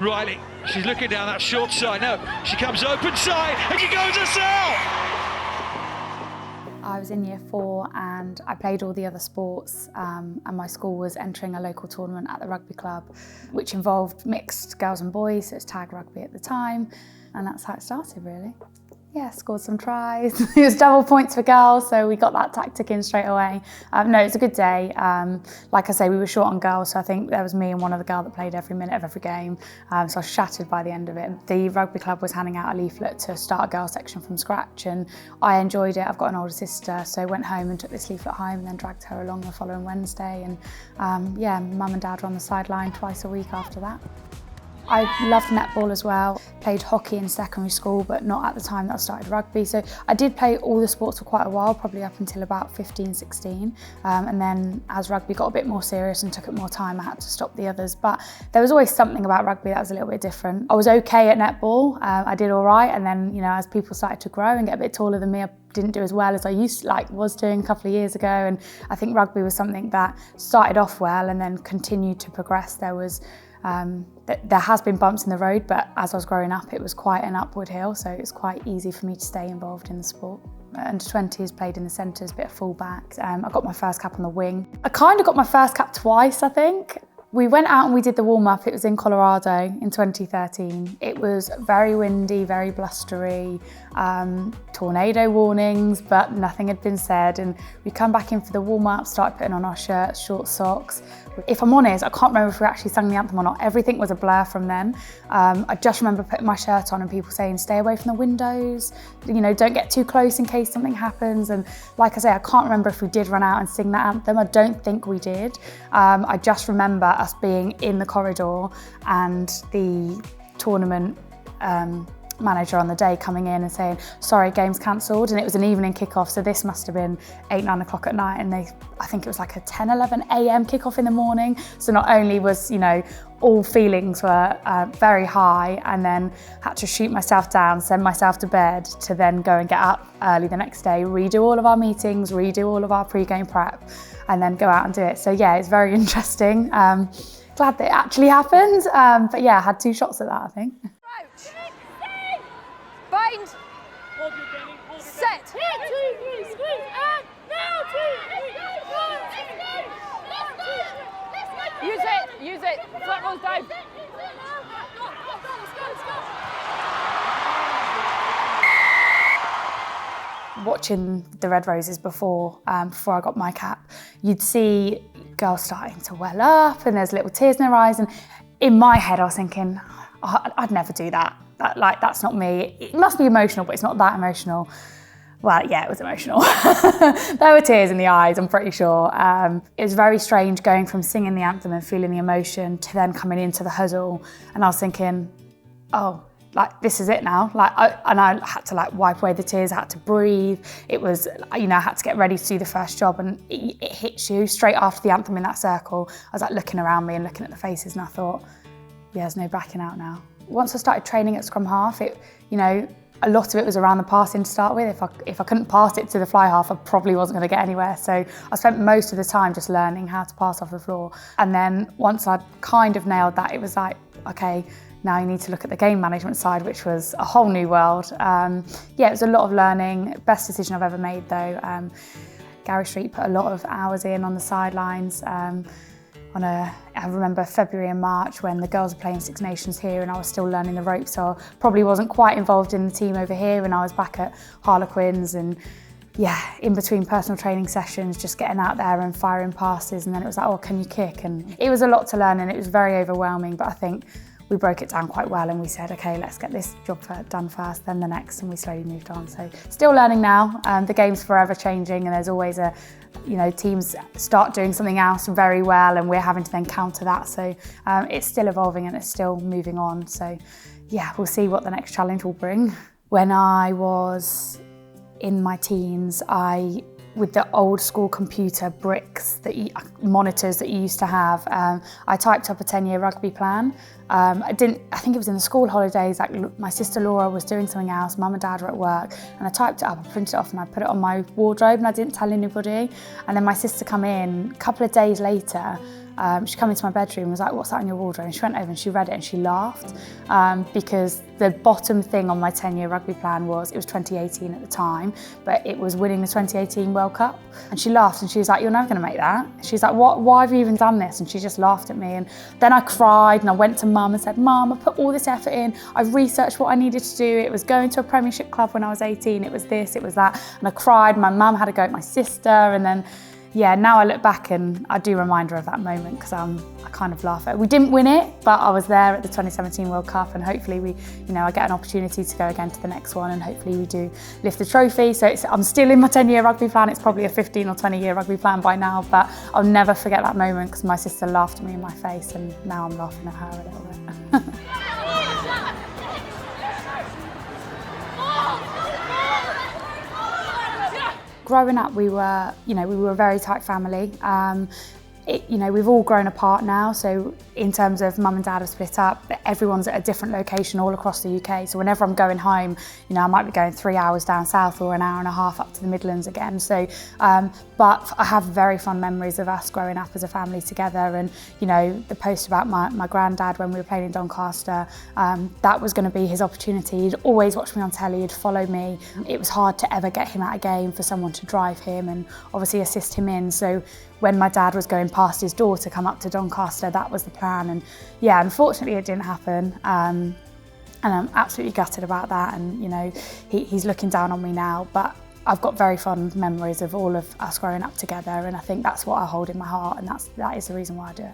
Riley, she's looking down that short side. No, she comes open side and she goes herself. I was in year 4 and I played all the other sports and my school was entering a local tournament at the rugby club which involved mixed girls and boys, so it's tag rugby at the time, and that's how it started really. Yeah, scored some tries. It was double points for girls, so we got that tactic in straight away. No, it was a good day. Like I say, we were short on girls, so I think there was me and one other girl that played every minute of every game. So I was shattered by the end of it. The rugby club was handing out a leaflet to start a girls section from scratch, and I enjoyed it. I've got an older sister, so I went home and took this leaflet home and then dragged her along the following Wednesday. And yeah, mum and dad were on the sideline twice a week after that. I loved netball as well, played hockey in secondary school, but not at the time that I started rugby. So I did play all the sports for quite a while, probably up until about 15, 16. And then as rugby got a bit more serious and took up more time, I had to stop the others. But there was always something about rugby that was a little bit different. I was okay at netball, I did all right. And then, you know, as people started to grow and get a bit taller than me, I didn't do as well as I was doing a couple of years ago. And I think rugby was something that started off well and then continued to progress. There has been bumps in the road, but as I was growing up, it was quite an upward hill, so it's quite easy for me to stay involved in the sport. Under 20s, played in the centres, bit of full-back. I got my first cap on the wing. I kind of got my first cap twice, I think. We went out and we did the warm-up. It was in Colorado in 2013. It was very windy, very blustery, tornado warnings, but nothing had been said. And we come back in for the warm-up, started putting on our shirts, short socks. If I'm honest, I can't remember if we actually sang the anthem or not. Everything was a blur from then. I just remember putting my shirt on and people saying, stay away from the windows, you know, don't get too close in case something happens. And like I say, I can't remember if we did run out and sing that anthem. I don't think we did. I just remember us being in the corridor and the tournament manager on the day coming in and saying, sorry, game's cancelled. And it was an evening kickoff, so this must have been 8, 9 o'clock at night, and I think it was like a 10, 11 a.m. kickoff in the morning. So not only was, you know, all feelings were very high, and then had to shoot myself down, send myself to bed to then go and get up early the next day, redo all of our meetings, redo all of our pre-game prep, and then go out and do it. So yeah, it's very interesting. Glad that it actually happened. But yeah, I had 2 shots at that, I think. Bind. Set. Use it. Flat rolls down. Watching the Red Roses before I got my cap, you'd see girls starting to well up and there's little tears in their eyes, and in my head I was thinking, I'd never do that. That's not me. It must be emotional, but it's not that emotional. Well, yeah, it was emotional. There were tears in the eyes, I'm pretty sure. It was very strange going from singing the anthem and feeling the emotion to then coming into the huddle, and I was thinking, oh, this is it now. I had to wipe away the tears, I had to breathe. It was, you know, I had to get ready to do the first job, and it hits you straight after the anthem in that circle. I was looking around me and looking at the faces, and I thought, yeah, there's no backing out now. Once I started training at scrum-half, you know, a lot of it was around the passing to start with. If I couldn't pass it to the fly half, I probably wasn't going to get anywhere. So I spent most of the time just learning how to pass off the floor. And then once I'd kind of nailed that, it was like, okay, now you need to look at the game management side, which was a whole new world. Yeah, it was a lot of learning. Best decision I've ever made though. Gary Street put a lot of hours in on the sidelines. I remember February and March when the girls were playing Six Nations here and I was still learning the ropes, so I probably wasn't quite involved in the team over here, and I was back at Harlequins, and yeah, in between personal training sessions, just getting out there and firing passes, and then it was like, oh, can you kick? And it was a lot to learn and it was very overwhelming, but I think we broke it down quite well and we said, okay, let's get this job done first, then the next, and we slowly moved on. So still learning now. The game's forever changing, and there's always teams start doing something else very well and we're having to then counter that. So it's still evolving and it's still moving on. So yeah, we'll see what the next challenge will bring. When I was in my teens, with the old school computer bricks, monitors that you used to have, I typed up a 10-year rugby plan. I think it was in the school holidays, my sister Laura was doing something else, mum and dad were at work, and I typed it up, I printed it off and I put it on my wardrobe and I didn't tell anybody. And then my sister come in a couple of days later She came into my bedroom and was like, "What's that on your wardrobe?" And she went over and she read it and she laughed because the bottom thing on my 10-year rugby plan was, it was 2018 at the time, but it was winning the 2018 World Cup. And she laughed and she was like, "You're never going to make that." She's like, "Why have you even done this?" And she just laughed at me. And then I cried and I went to Mum and said, "Mum, I put all this effort in. I researched what I needed to do. It was going to a Premiership club when I was 18. It was this, it was that." And I cried. My mum had a go at my sister. And then, yeah, now I look back and I do remind her of that moment because I kind of laugh at it. We didn't win it, but I was there at the 2017 World Cup, and hopefully I get an opportunity to go again to the next one, and hopefully we do lift the trophy. So I'm still in my 10-year rugby plan. It's probably a 15 or 20-year rugby plan by now, but I'll never forget that moment because my sister laughed at me in my face, and now I'm laughing at her a little bit. Growing up, we were a very tight family. We've all grown apart now, so in terms of mum and dad have split up, everyone's at a different location all across the UK. So whenever I'm going home, I might be going 3 hours down south or an hour and a half up to the Midlands again. So, but I have very fond memories of us growing up as a family together. And the post about my granddad when we were playing in Doncaster, that was going to be his opportunity. He'd always watch me on telly, he'd follow me. It was hard to ever get him at a game for someone to drive him and obviously assist him in. So when my dad was going past his door to come up to Doncaster, that was the plan. And yeah, unfortunately it didn't happen. And I'm absolutely gutted about that. And he's looking down on me now, but I've got very fond memories of all of us growing up together. And I think that's what I hold in my heart, and that is the reason why I do it.